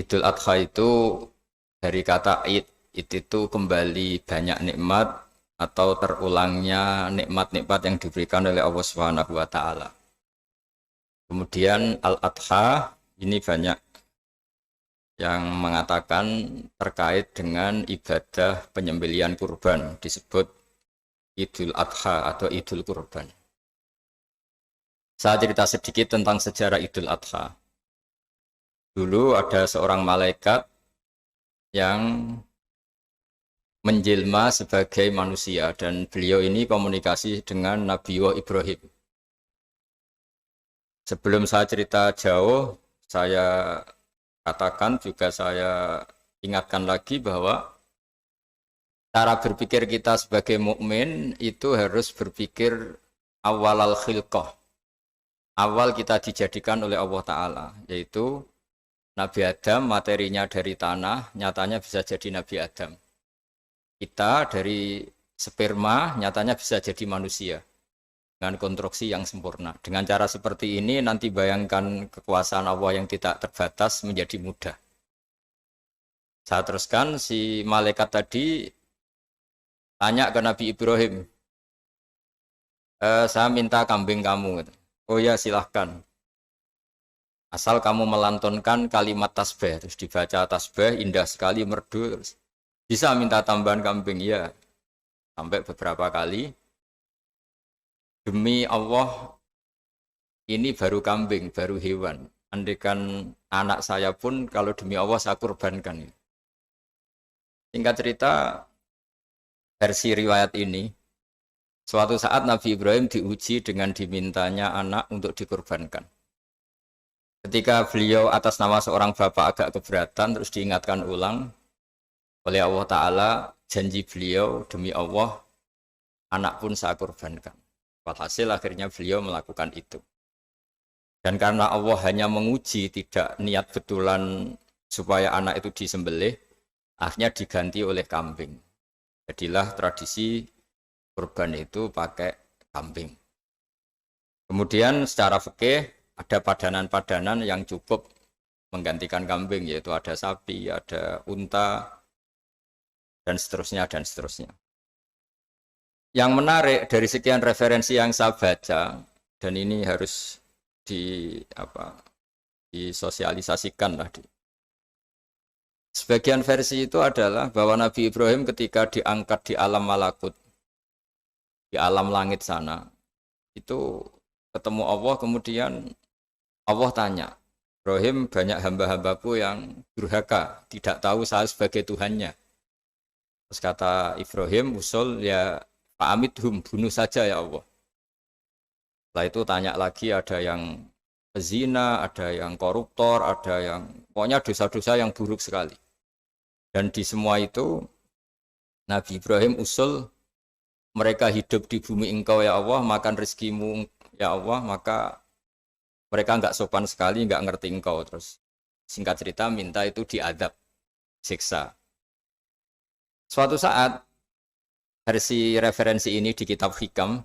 Idul Adha itu dari kata id. Id itu kembali banyak nikmat atau terulangnya nikmat-nikmat yang diberikan oleh Allah Subhanahu wa taala. Kemudian Al-Adha ini banyak yang mengatakan terkait dengan ibadah penyembelihan kurban disebut Idul Adha atau Idul Kurban. Saya cerita sedikit tentang sejarah Idul Adha. Dulu ada seorang malaikat yang menjelma sebagai manusia dan beliau ini komunikasi dengan Nabi Ibrahim. Sebelum saya cerita jauh, saya katakan juga saya ingatkan lagi bahwa cara berpikir kita sebagai mukmin itu harus berpikir awal al-khilqah. Awal kita dijadikan oleh Allah Ta'ala, yaitu Nabi Adam materinya dari tanah, nyatanya bisa jadi Nabi Adam. Kita dari sperma, nyatanya bisa jadi manusia. Dengan konstruksi yang sempurna. Dengan cara seperti ini, nanti bayangkan kekuasaan Allah yang tidak terbatas menjadi mudah. Saya teruskan, si malaikat tadi tanya ke Nabi Ibrahim, saya minta kambing kamu. Oh ya, silahkan. Asal kamu melantunkan kalimat tasbih, terus dibaca tasbih, indah sekali, merdu, terus bisa minta tambahan kambing, ya. Sampai beberapa kali. Demi Allah, ini baru kambing, baru hewan. Andaikan anak saya pun, kalau demi Allah saya kurbankan. Singkat cerita, versi riwayat ini, suatu saat Nabi Ibrahim diuji dengan dimintanya anak untuk dikurbankan. Ketika beliau atas nama seorang bapak agak keberatan, terus diingatkan ulang oleh Allah Ta'ala, janji beliau demi Allah, anak pun saya kurbankan. Walhasil akhirnya beliau melakukan itu. Dan karena Allah hanya menguji, tidak niat betulan supaya anak itu disembelih, akhirnya diganti oleh kambing. Jadilah tradisi kurban itu pakai kambing. Kemudian secara fikih, ada padanan-padanan yang cukup menggantikan kambing, yaitu ada sapi, ada unta, dan seterusnya, dan seterusnya. Yang menarik dari sekian referensi yang saya baca, dan ini harus disosialisasikan lah. Sebagian versi itu adalah bahwa Nabi Ibrahim ketika diangkat di alam malakut, di alam langit sana, itu ketemu Allah, kemudian Allah tanya, Ibrahim, banyak hamba-hambaku yang durhaka, tidak tahu saya sebagai Tuhannya. Terus kata Ibrahim, usul ya fa'amidhum, bunuh saja ya Allah. Setelah itu tanya lagi, ada yang pezina, ada yang koruptor, ada yang pokoknya dosa-dosa yang buruk sekali. Dan di semua itu Nabi Ibrahim usul, mereka hidup di bumi engkau ya Allah, makan rezekimu ya Allah, maka mereka enggak sopan sekali, enggak ngerti engkau. Terus singkat cerita minta itu diadab, siksa. Suatu saat, versi referensi ini di kitab Hikam,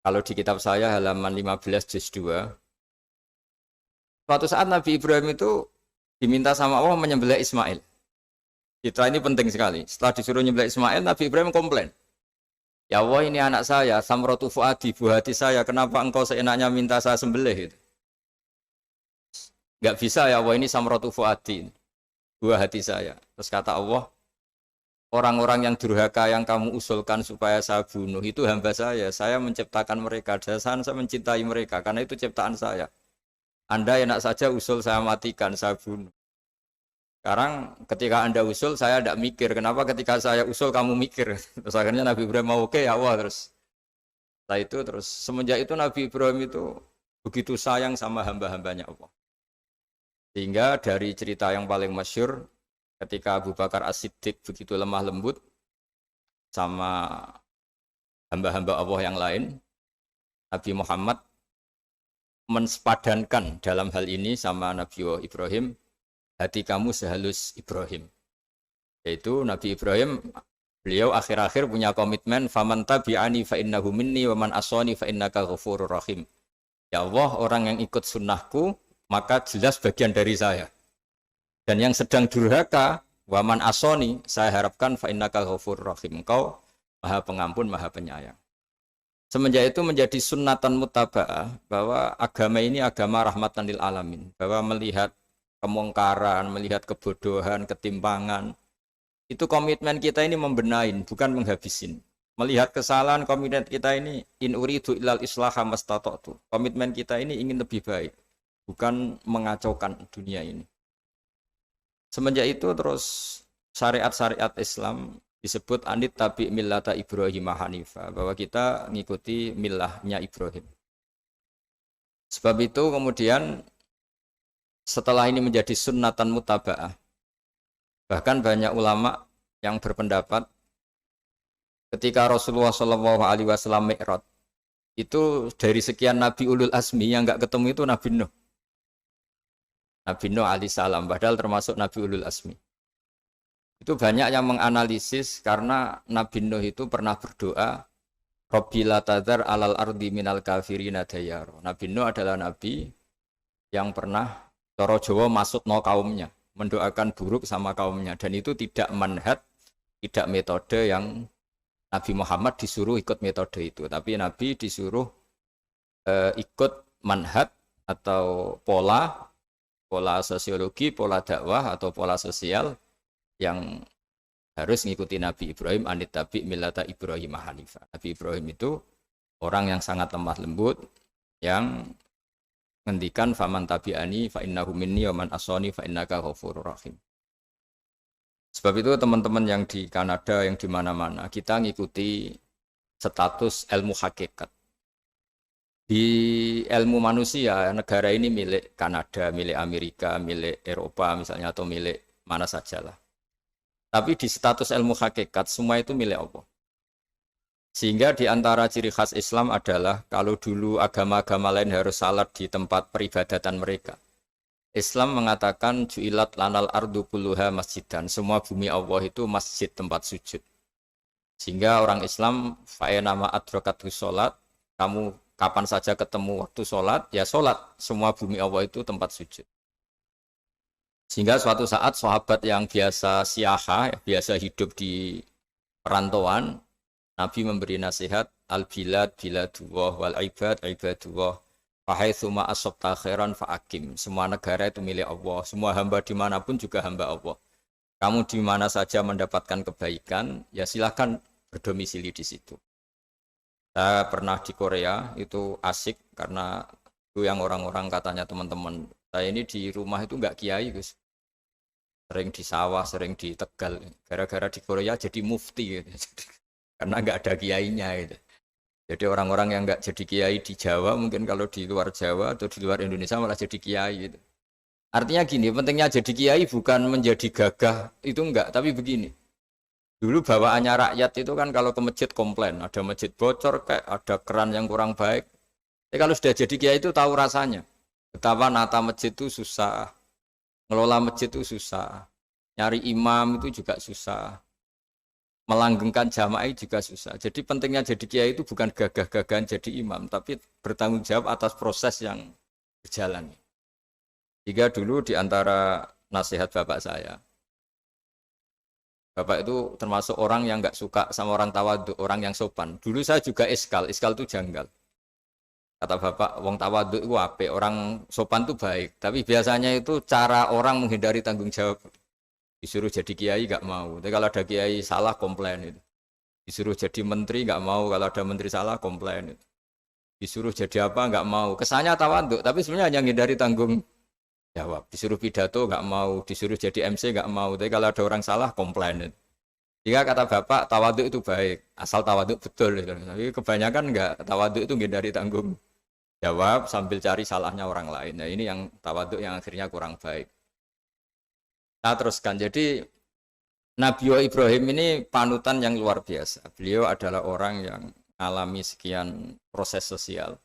kalau di kitab saya halaman 15 juz 2, suatu saat Nabi Ibrahim itu diminta sama Allah menyembelih Ismail. Citra ini penting sekali. Setelah disuruh menyembelih Ismail, Nabi Ibrahim komplain. Ya Allah, ini anak saya, samratu fuadi, buah hati saya, kenapa engkau seenaknya minta saya sembelih? Gitu. Enggak bisa ya Allah, ini samratu fuadi, buah hati saya. Terus kata Allah, orang-orang yang durhaka yang kamu usulkan supaya saya bunuh, itu hamba saya menciptakan mereka, saya mencintai mereka, karena itu ciptaan saya. Anda enak saja usul saya matikan, saya bunuh. Sekarang ketika Anda usul, saya tidak mikir. Kenapa ketika saya usul, kamu mikir? Terus akhirnya Nabi Ibrahim mau oke ya Allah. Setelah itu, semenjak itu Nabi Ibrahim itu begitu sayang sama hamba-hambanya Allah. Sehingga dari cerita yang paling masyhur, ketika Abu Bakar As-Siddiq begitu lemah lembut sama hamba-hamba Allah yang lain, Nabi Muhammad mensepadankan dalam hal ini sama Nabi Ibrahim, hati kamu sehalus Ibrahim. Yaitu Nabi Ibrahim, beliau akhir-akhir punya komitmen, faman tabi'ani fa innahu minni wa man asani fa innaka ghafurur rahim. Ya Allah, orang yang ikut sunnahku maka jelas bagian dari saya. Dan yang sedang durhaka, waman asoni, saya harapkan fa innaka ghafurur rahim. Engkau Maha Pengampun, Maha Penyayang. Semenjak itu menjadi sunnatan mutaba'ah bahwa agama ini agama rahmatan lil alamin, bahwa melihat kemungkaran, melihat kebodohan, ketimpangan, itu komitmen kita ini membenahin, bukan menghabisin. Melihat kesalahan, komitmen kita ini in uridu ilal islaha mastata'tu. Komitmen kita ini ingin lebih baik, bukan mengacaukan dunia ini. Semenjak itu terus syariat-syariat Islam disebut anit tabi millata Ibrahim Hanifah, bahwa kita ngikuti millahnya Ibrahim. Sebab itu kemudian setelah ini menjadi sunnatan mutaba'ah, bahkan banyak ulama yang berpendapat ketika Rasulullah SAW Mi'raj, itu dari sekian Nabi Ulul Azmi yang enggak ketemu itu Nabi Nuh. Nabi Nuh alaihissalam, padahal termasuk Nabi Ulul Azmi. Itu banyak yang menganalisis karena Nabi Nuh itu pernah berdoa, Rabbi la tadhar alal ardi minal kafirina dayaro. Nabi Nuh adalah Nabi yang pernah cara Jawa maksud no kaumnya, mendoakan buruk sama kaumnya. Dan itu tidak manhaj, tidak metode yang Nabi Muhammad disuruh ikut metode itu. Tapi Nabi disuruh ikut manhaj atau pola sosiologi, pola dakwah atau pola sosial yang harus mengikuti Nabi Ibrahim anit tabi millata Ibrahim Hanifah. Nabi Ibrahim itu orang yang sangat lemah lembut, yang ngendikan faman tabi'ani fa innahu minni wa man asani fa innaka ghafurur rahim. Sebab itu teman-teman yang di Kanada, yang di mana-mana, kita ngikuti status ilmu hakikat. Di ilmu manusia, negara ini milik Kanada, milik Amerika, milik Eropa misalnya, atau milik mana sajalah. Tapi di status ilmu hakikat, semua itu milik Allah. Sehingga di antara ciri khas Islam adalah kalau dulu agama-agama lain harus salat di tempat peribadatan mereka. Islam mengatakan ju'ilat lanal ardu kulluha masjidan. Semua bumi Allah itu masjid, tempat sujud. Sehingga orang Islam fa'enama adrokatu sholat, kamu kapan saja ketemu waktu sholat, ya sholat. Semua bumi Allah itu tempat sujud. Sehingga suatu saat sahabat yang biasa siaha, biasa hidup di perantauan, Nabi memberi nasihat, al-bilad biladullah wal ibad ibadullah, fahaitsuma asabta khairan fa'akim. Semua negara itu milik Allah, semua hamba dimanapun juga hamba Allah. Kamu di mana saja mendapatkan kebaikan, ya silahkan berdomisili di situ. Saya pernah di Korea, itu asik karena itu yang orang-orang katanya teman-teman, saya ini di rumah itu enggak kiai, Gus. Sering di sawah, sering di Tegal. Gara-gara di Korea jadi mufti gitu. Karena enggak ada kiainya gitu. Jadi orang-orang yang enggak jadi kiai di Jawa, mungkin kalau di luar Jawa atau di luar Indonesia malah jadi kiai gitu. Artinya gini, pentingnya jadi kiai bukan menjadi gagah, itu enggak, tapi begini. Dulu bawaannya rakyat itu kan kalau ke masjid komplain, ada masjid bocor, kayak ada keran yang kurang baik. Tapi kalau sudah jadi kiai itu tahu rasanya. Betapa nata masjid itu susah, ngelola masjid itu susah, nyari imam itu juga susah, melanggengkan jamaah juga susah. Jadi pentingnya jadi kiai itu bukan gagah-gagahan jadi imam, tapi bertanggung jawab atas proses yang berjalan. Jika dulu di antara nasihat bapak saya, bapak itu termasuk orang yang nggak suka sama orang tawadhu, orang yang sopan. Dulu saya juga iskal itu janggal. Kata bapak, wong tawadhu itu apik, orang sopan itu baik. Tapi biasanya itu cara orang menghindari tanggung jawab. Disuruh jadi kiai nggak mau. Tapi kalau ada kiai salah komplain itu. Disuruh jadi menteri nggak mau, kalau ada menteri salah komplain itu. Disuruh jadi apa nggak mau. Kesannya tawadhu, tapi sebenarnya hanya menghindari tanggung jawab. Disuruh pidato nggak mau, disuruh jadi MC nggak mau. Tapi kalau ada orang salah komplain itu. Jika kata bapak tawadhu itu baik, asal tawadhu betul. Tapi kebanyakan nggak, tawadhu itu menghindari tanggung jawab sambil cari salahnya orang lain. Nah ini yang tawadhu yang akhirnya kurang baik. Nah teruskan, jadi Nabi Ibrahim ini panutan yang luar biasa. Beliau adalah orang yang alami sekian proses sosial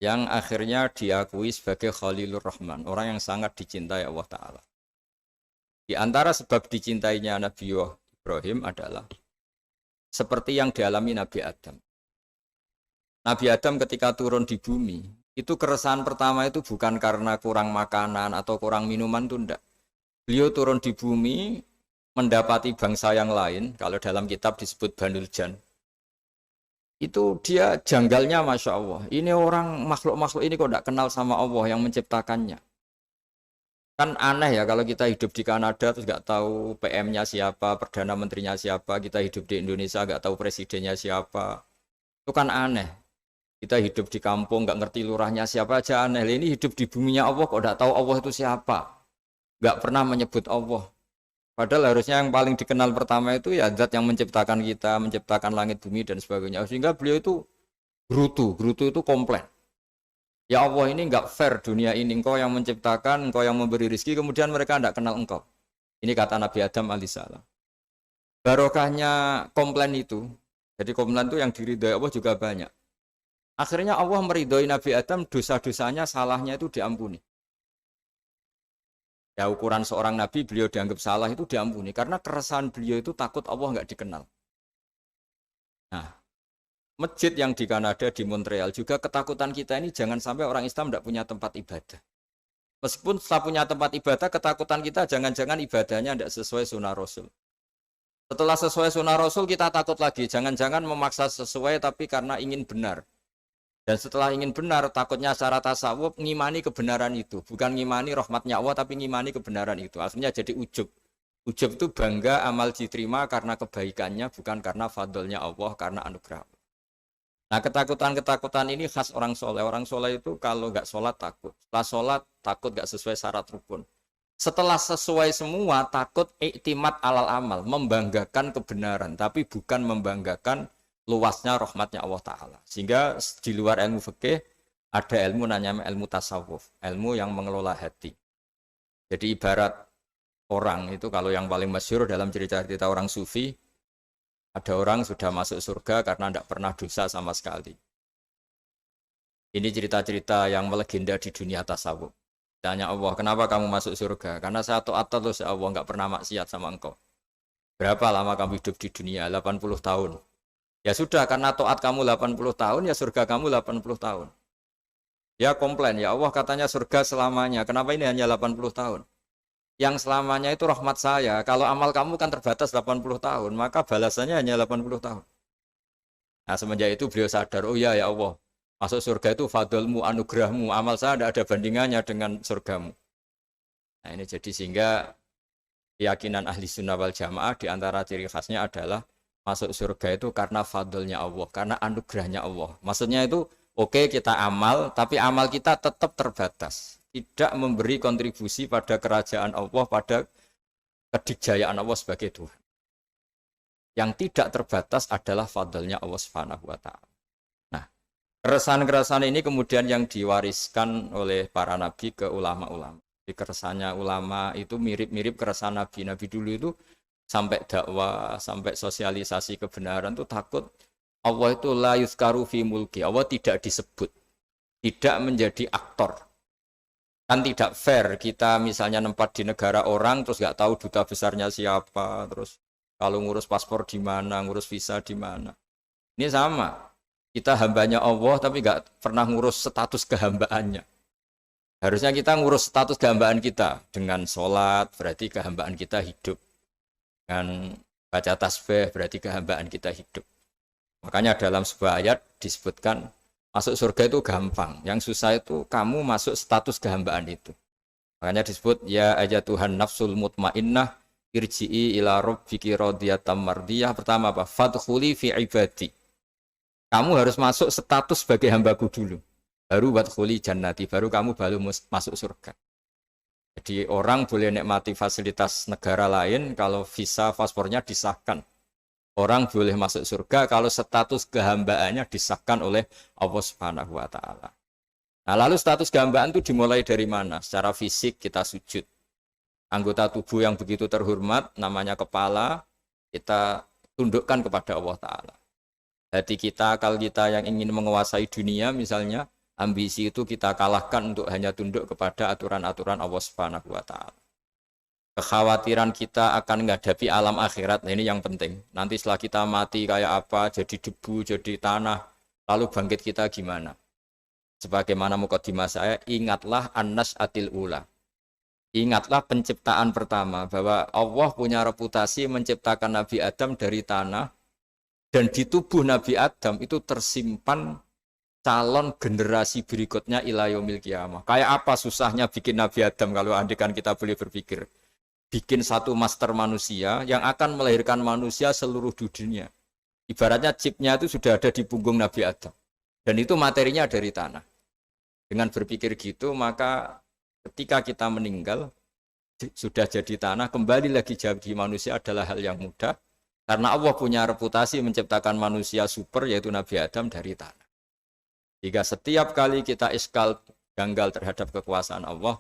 yang akhirnya diakui sebagai Khalilur Rahman, orang yang sangat dicintai Allah Ta'ala. Di antara sebab dicintainya Nabi Ibrahim adalah seperti yang dialami Nabi Adam. Nabi Adam ketika turun di bumi, itu keresahan pertama itu bukan karena kurang makanan atau kurang minuman, itu enggak. Beliau turun di bumi mendapati bangsa yang lain, kalau dalam kitab disebut Banul Jan. Itu dia janggalnya Masya Allah. Ini orang makhluk-makhluk ini kok tidak kenal sama Allah yang menciptakannya. Kan aneh ya kalau kita hidup di Kanada terus nggak tahu PM-nya siapa, Perdana Menterinya siapa, kita hidup di Indonesia nggak tahu presidennya siapa. Itu kan aneh. Kita hidup di kampung nggak ngerti lurahnya siapa aja aneh. Ini hidup di buminya Allah kok nggak tahu Allah itu siapa. Nggak pernah menyebut Allah. Padahal harusnya yang paling dikenal pertama itu ya zat yang menciptakan kita, menciptakan langit bumi dan sebagainya. Sehingga beliau itu gerutu itu komplain. Ya Allah ini enggak fair dunia ini, engkau yang menciptakan, engkau yang memberi rezeki, kemudian mereka enggak kenal engkau. Ini kata Nabi Adam alaihissalam. Barokahnya komplain itu, jadi komplain itu yang diridhoi Allah juga banyak. Akhirnya Allah meridhoi Nabi Adam, dosa-dosanya, salahnya itu diampuni. Ya ukuran seorang Nabi, beliau dianggap salah itu diampuni, karena keresahan beliau itu takut Allah enggak dikenal. Nah, masjid yang di Kanada, di Montreal juga ketakutan kita ini jangan sampai orang Islam tidak punya tempat ibadah. Meskipun setelah punya tempat ibadah, ketakutan kita jangan-jangan ibadahnya tidak sesuai sunnah Rasul. Setelah sesuai sunnah Rasul kita takut lagi, jangan-jangan memaksa sesuai tapi karena ingin benar. Dan setelah ingin benar, takutnya secara tasawuf ngimani kebenaran itu. Bukan ngimani rahmatnya Allah, tapi ngimani kebenaran itu. Akhirnya jadi ujub. Ujub itu bangga amal diterima karena kebaikannya, bukan karena fadlnya Allah, karena anugerah. Nah ketakutan-ketakutan ini khas orang soleh. Orang soleh itu kalau nggak sholat takut. Setelah sholat takut nggak sesuai syarat rukun. Setelah sesuai semua takut iktimat alal amal. Membanggakan kebenaran. Tapi bukan membanggakan luasnya rahmatnya Allah Ta'ala. Sehingga di luar ilmu fikih ada ilmu namanya ilmu tasawuf. Ilmu yang mengelola hati. Jadi ibarat orang itu kalau yang paling masyhur dalam cerita-cerita orang sufi. Ada orang sudah masuk surga karena tidak pernah dosa sama sekali. Ini cerita-cerita yang melegenda di dunia tasawuf. Tanya Allah, kenapa kamu masuk surga? Karena saya taat terus ya Allah, nggak pernah maksiat sama engkau. Berapa lama kamu hidup di dunia? 80 tahun. Ya sudah, karena taat kamu 80 tahun, ya surga kamu 80 tahun. Ya komplain, ya Allah katanya surga selamanya. Kenapa ini hanya 80 tahun? Yang selamanya itu rahmat saya. Kalau amal kamu kan terbatas 80 tahun, maka balasannya hanya 80 tahun. Nah semenjak itu beliau sadar, oh ya ya Allah, masuk surga itu fadlmu, anugerahmu, amal saya tidak ada bandingannya dengan surgamu. Nah ini jadi sehingga keyakinan ahli sunnah wal jamaah diantara ciri khasnya adalah masuk surga itu karena fadlnya Allah, karena anugerahnya Allah. Maksudnya itu oke, kita amal, tapi amal kita tetap terbatas. Tidak memberi kontribusi pada kerajaan Allah, pada kedikjayaan Allah sebagai Tuhan. Yang tidak terbatas adalah fadlnya Allah Subhanahu wa Ta'ala. Nah, keresahan-keresahan ini kemudian yang diwariskan oleh para nabi ke ulama-ulama. Di keresahannya ulama itu mirip-mirip keresahan nabi. Nabi dulu itu sampai dakwah, sampai sosialisasi kebenaran itu takut Allah itu la yuzkaru fi mulki. Allah tidak disebut, tidak menjadi aktor. Kan tidak fair kita misalnya nempat di negara orang terus nggak tahu duta besarnya siapa, terus kalau ngurus paspor di mana, ngurus visa di mana. Ini sama, kita hambanya Allah tapi nggak pernah ngurus status kehambaannya. Harusnya kita ngurus status kehambaan kita dengan sholat, berarti kehambaan kita hidup. Dengan baca tasbih berarti kehambaan kita hidup. Makanya dalam sebuah ayat disebutkan masuk surga itu gampang. Yang susah itu kamu masuk status kehambaan itu. Makanya disebut ya aja Tuhan nafsul mutmainnah irji'i ila rabbiki radiyatan mardiyah. Pertama apa? Fadkhuli fi ibadi. Kamu harus masuk status sebagai hambaku dulu. Baru wadkhuli jannati, baru kamu masuk surga. Jadi orang boleh nikmati fasilitas negara lain kalau visa paspornya disahkan. Orang boleh masuk surga kalau status kehambaannya disahkan oleh Allah Subhanahu wa Ta'ala. Nah, lalu status kehambaan itu dimulai dari mana? Secara fisik kita sujud. Anggota tubuh yang begitu terhormat, namanya kepala, kita tundukkan kepada Allah Ta'ala. Hati kita, akal kita yang ingin menguasai dunia misalnya, ambisi itu kita kalahkan untuk hanya tunduk kepada aturan-aturan Allah Subhanahu wa Ta'ala. Kekhawatiran kita akan menghadapi alam akhirat, nah ini yang penting. Nanti setelah kita mati kayak apa, jadi debu, jadi tanah, lalu bangkit kita gimana? Sebagaimana mukadimah saya, ingatlah an-nas'atil ula. Ingatlah penciptaan pertama bahwa Allah punya reputasi menciptakan Nabi Adam dari tanah dan di tubuh Nabi Adam itu tersimpan calon generasi berikutnya ila yaumil qiyamah. Kayak apa susahnya bikin Nabi Adam kalau andikan kita boleh berpikir. Bikin satu master manusia yang akan melahirkan manusia seluruh dunia. Ibaratnya chipnya itu sudah ada di punggung Nabi Adam. Dan itu materinya dari tanah. Dengan berpikir gitu, maka ketika kita meninggal, sudah jadi tanah, kembali lagi jadi manusia adalah hal yang mudah. Karena Allah punya reputasi menciptakan manusia super, yaitu Nabi Adam dari tanah. Jika setiap kali kita iskal janggal terhadap kekuasaan Allah,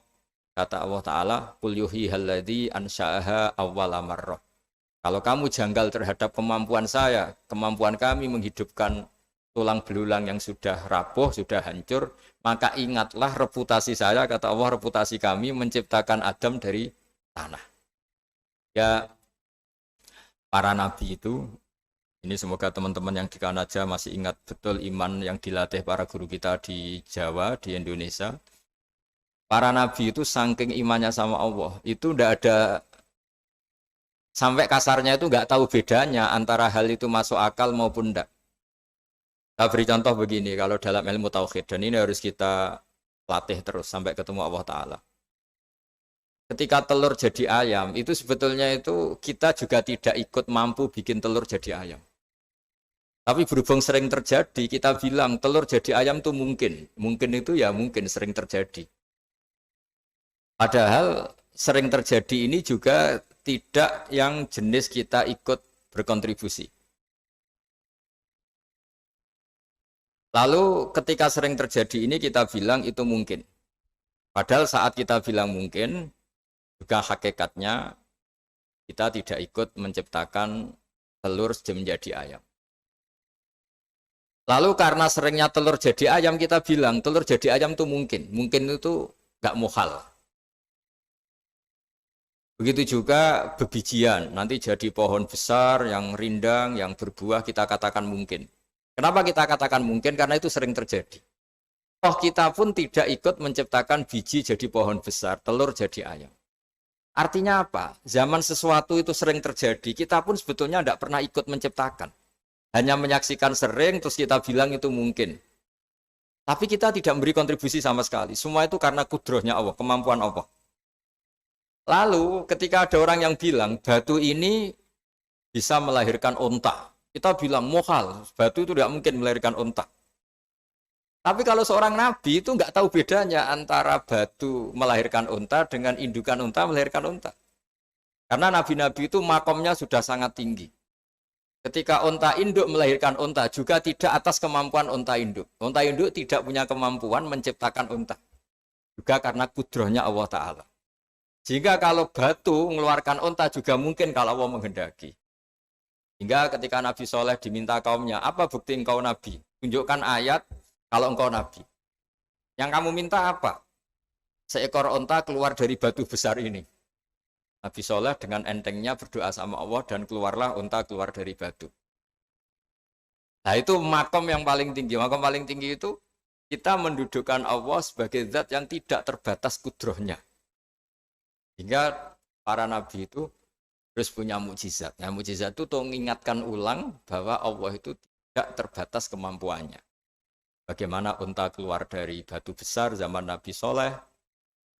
kata Allah Ta'ala, Qul yuhihalladzi ansha'aha awwala marrah. Kalau kamu janggal terhadap kemampuan saya, kemampuan kami menghidupkan tulang belulang yang sudah rapuh, sudah hancur, maka ingatlah reputasi saya, kata Allah, reputasi kami menciptakan Adam dari tanah. Ya, para nabi itu, ini semoga teman-teman yang di Kanada masih ingat betul iman yang dilatih para guru kita di Jawa, di Indonesia. Para nabi itu saking imannya sama Allah, itu tidak ada, sampai kasarnya itu nggak tahu bedanya antara hal itu masuk akal maupun tidak. Saya beri contoh begini, kalau dalam ilmu tauhid, dan ini harus kita latih terus sampai ketemu Allah Ta'ala. Ketika telur jadi ayam, itu sebetulnya itu kita juga tidak ikut mampu bikin telur jadi ayam. Tapi berhubung sering terjadi, kita bilang telur jadi ayam itu mungkin. Mungkin itu ya mungkin sering terjadi. Padahal sering terjadi ini juga tidak yang jenis kita ikut berkontribusi. Lalu ketika sering terjadi ini kita bilang itu mungkin. Padahal saat kita bilang mungkin, juga hakikatnya kita tidak ikut menciptakan telur menjadi ayam. Lalu karena seringnya telur jadi ayam, kita bilang telur jadi ayam itu mungkin. Mungkin itu nggak muhal. Begitu juga bebijian, nanti jadi pohon besar yang rindang, yang berbuah, kita katakan mungkin. Kenapa kita katakan mungkin? Karena itu sering terjadi. Toh kita pun tidak ikut menciptakan biji jadi pohon besar, telur jadi ayam. Artinya apa? Zaman sesuatu itu sering terjadi, kita pun sebetulnya tidak pernah ikut menciptakan. Hanya menyaksikan sering, terus kita bilang itu mungkin. Tapi kita tidak memberi kontribusi sama sekali. Semua itu karena kudrohnya Allah, kemampuan Allah. Lalu ketika ada orang yang bilang batu ini bisa melahirkan unta, kita bilang mohal, batu itu tidak mungkin melahirkan unta. Tapi kalau seorang nabi itu nggak tahu bedanya antara batu melahirkan unta dengan indukan unta melahirkan unta. Karena nabi-nabi itu makomnya sudah sangat tinggi. Ketika unta induk melahirkan unta juga tidak atas kemampuan unta induk. Unta induk tidak punya kemampuan menciptakan unta. Juga karena kudrohnya Allah Ta'ala. Sehingga kalau batu mengeluarkan unta juga mungkin kalau Allah menghendaki. Hingga ketika Nabi Soleh diminta kaumnya, apa bukti engkau Nabi? Tunjukkan ayat kalau engkau Nabi. Yang kamu minta apa? Seekor unta keluar dari batu besar ini. Nabi Soleh dengan entengnya berdoa sama Allah dan keluarlah unta keluar dari batu. Nah itu makom yang paling tinggi. Makom paling tinggi itu kita mendudukkan Allah sebagai zat yang tidak terbatas kudrohnya. Hingga para nabi itu terus punya mukjizat. Nah, mukjizat itu untuk mengingatkan ulang bahwa Allah itu tidak terbatas kemampuannya. Bagaimana unta keluar dari batu besar zaman Nabi Soleh,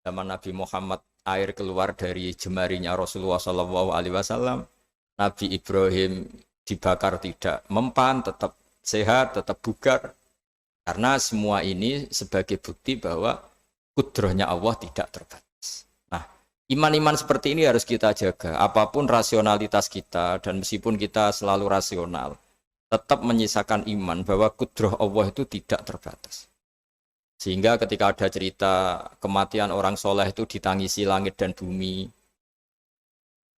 zaman Nabi Muhammad air keluar dari jemarinya Rasulullah SAW, Nabi Ibrahim dibakar tidak mempan, tetap sehat, tetap bugar. Karena semua ini sebagai bukti bahwa kudrohnya Allah tidak terbatas. Iman-iman seperti ini harus kita jaga. Apapun rasionalitas kita dan meskipun kita selalu rasional, tetap menyisakan iman bahwa kudroh Allah itu tidak terbatas. Sehingga ketika ada cerita kematian orang soleh itu ditangisi langit dan bumi,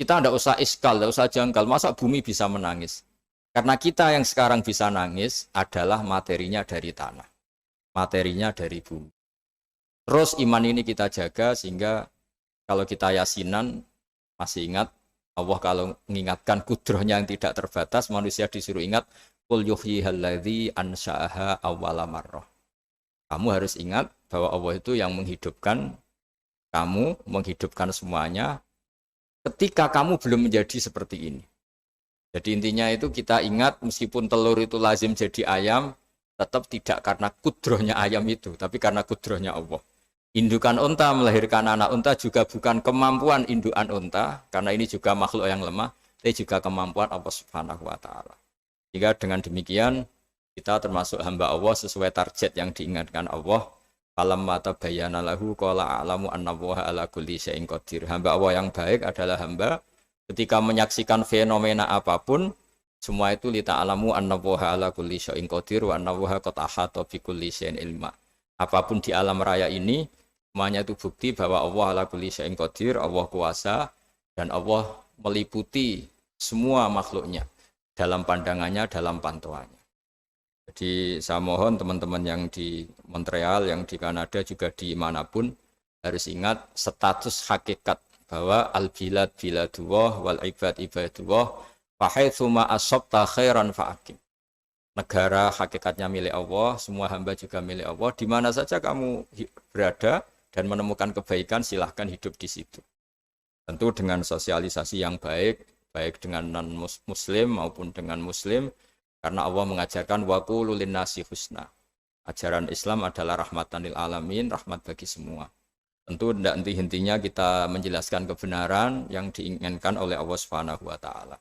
kita tidak usah iskal, tidak usah janggal. Masa bumi bisa menangis? Karena kita yang sekarang bisa nangis adalah materinya dari tanah. Materinya dari bumi. Terus iman ini kita jaga sehingga kalau kita yasinan, masih ingat, Allah kalau mengingatkan kudrohnya yang tidak terbatas, manusia disuruh ingat, Qul yuhyihalladzi ansha'aha awwala marrah. Kamu harus ingat bahwa Allah itu yang menghidupkan kamu menghidupkan semuanya ketika kamu belum menjadi seperti ini. Jadi intinya itu kita ingat meskipun telur itu lazim jadi ayam, tetap tidak karena kudrohnya ayam itu, tapi karena kudrohnya Allah. Indukan unta melahirkan anak unta juga bukan kemampuan indukan unta, karena ini juga makhluk yang lemah, tapi juga kemampuan Allah Subhanahu wa Ta'ala. Jika dengan demikian kita termasuk hamba Allah sesuai target yang diingatkan Allah. Falamma tabayyana lahu qala a'lamu annallaha ala kulli syai'in qadir. Hamba Allah yang baik adalah hamba ketika menyaksikan fenomena apapun, semua itu li ta'lamu annallaha ala kulli syai'in qadir wa annallaha qad ahata bi kulli syai'in ilma. Apapun di alam raya ini, semuanya itu bukti bahwa Allah ala kulli syai'in qadir, Allah kuasa dan Allah meliputi semua makhluknya dalam pandangannya, dalam pantauannya. Jadi saya mohon teman-teman yang di Montreal, yang di Kanada, juga di manapun harus ingat status hakikat bahwa al-bilad biladullah wal ibad ibadullah fahaitsu ma asabta khairan fa'akim. Negara hakikatnya milik Allah, semua hamba juga milik Allah. Di mana saja kamu berada dan menemukan kebaikan, silahkan hidup di situ. Tentu dengan sosialisasi yang baik, baik dengan non-muslim maupun dengan muslim. Karena Allah mengajarkan waqulu linnasi husna. Ajaran Islam adalah rahmatan lil alamin, rahmat bagi semua. Tentu tidak henti-hentinya kita menjelaskan kebenaran yang diinginkan oleh Allah Subhanahu wa Ta'ala.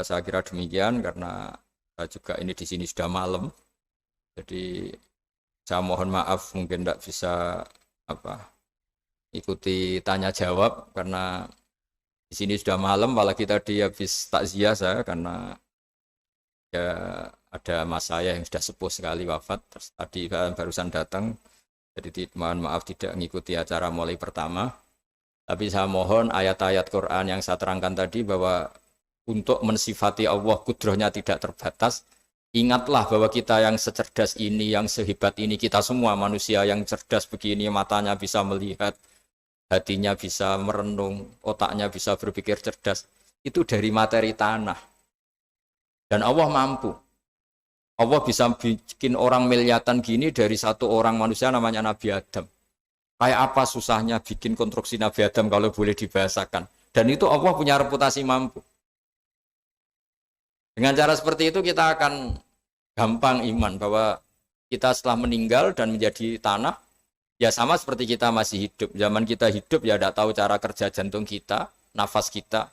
Saya kira demikian karena saya juga ini di sini sudah malam. Jadi saya mohon maaf mungkin tidak bisa ikuti tanya jawab karena di sini sudah malam, apalagi tadi habis takziah saya karena ya ada mas saya yang sudah sepuh sekali wafat, terus tadi barusan datang, jadi mohon maaf tidak mengikuti acara mulai pertama. Tapi saya mohon ayat-ayat Quran yang saya terangkan tadi bahwa untuk mensifati Allah kudrohnya tidak terbatas. Ingatlah bahwa kita yang secerdas ini, yang sehebat ini, kita semua manusia yang cerdas begini, matanya bisa melihat, hatinya bisa merenung, otaknya bisa berpikir cerdas, itu dari materi tanah. Dan Allah mampu. Allah bisa bikin orang miliatan gini dari satu orang manusia namanya Nabi Adam. Kayak apa susahnya bikin konstruksi Nabi Adam kalau boleh dibahasakan. Dan itu Allah punya reputasi mampu. Dengan cara seperti itu kita akan gampang iman bahwa kita setelah meninggal dan menjadi tanah, ya sama seperti kita masih hidup. Zaman kita hidup ya tidak tahu cara kerja jantung kita, nafas kita,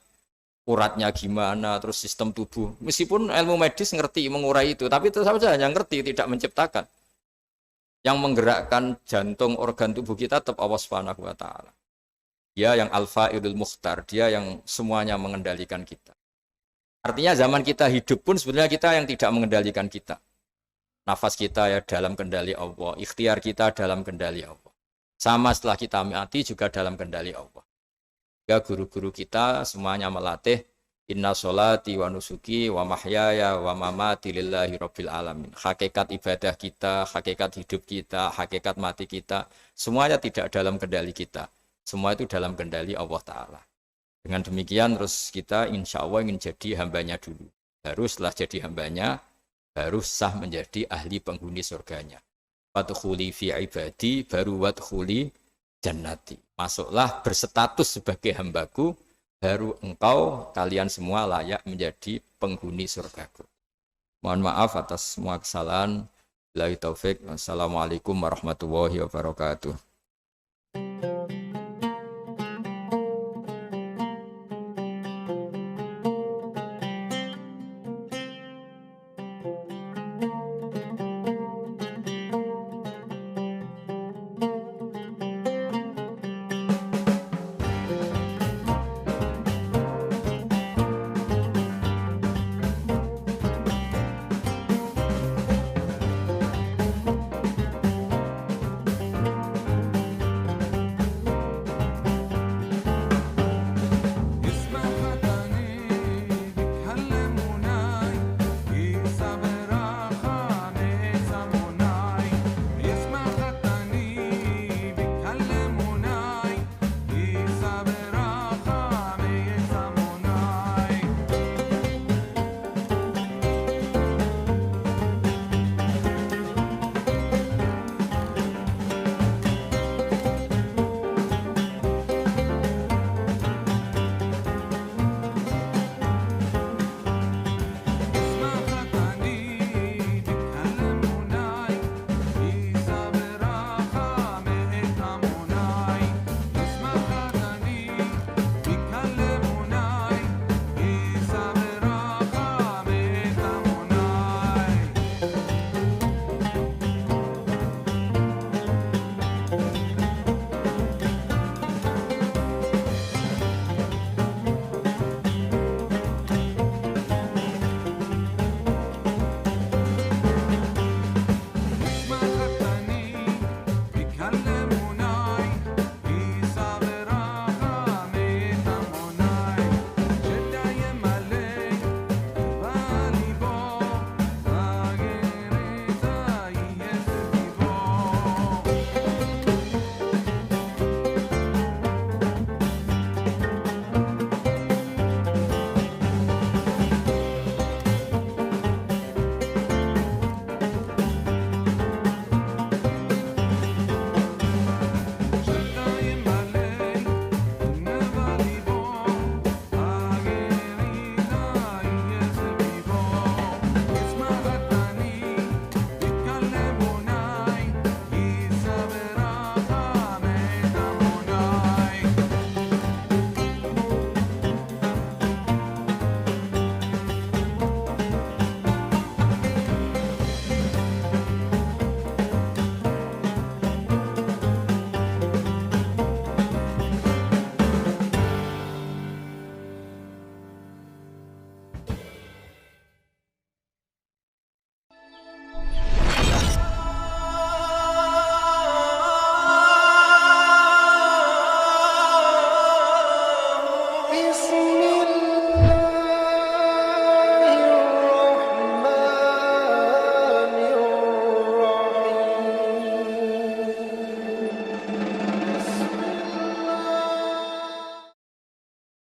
uratnya gimana, terus sistem tubuh. Meskipun ilmu medis ngerti mengurai itu, tapi tetap saja hanya ngerti, tidak menciptakan. Yang menggerakkan jantung, organ tubuh kita tetap Allah Subhanahu wa Ta'ala. Dia yang Al-Fa'ilul Mukhtar, dia yang semuanya mengendalikan kita. Artinya zaman kita hidup pun sebenarnya kita yang tidak mengendalikan kita. Nafas kita ya dalam kendali Allah, ikhtiar kita dalam kendali Allah. Sama setelah kita mati juga dalam kendali Allah. Ya guru-guru kita semuanya melatih inna sholati wa nusuki wa mahyaya wa mamati lillahi rabbil alamin. Hakikat ibadah kita, hakikat hidup kita, hakikat mati kita, semuanya tidak dalam kendali kita. Semua itu dalam kendali Allah Ta'ala. Dengan demikian terus kita insya Allah ingin jadi hambanya dulu. Baru setelah jadi hambanya, baru sah menjadi ahli penghuni surganya. Wadkhuli fi ibadi, baru wadkhuli jannati. Masuklah berstatus sebagai hambaku, baru engkau kalian semua layak menjadi penghuni surgaku. Mohon maaf atas semua kesalahan. Billahi taufik. Wassalamualaikum warahmatullahi wabarakatuh.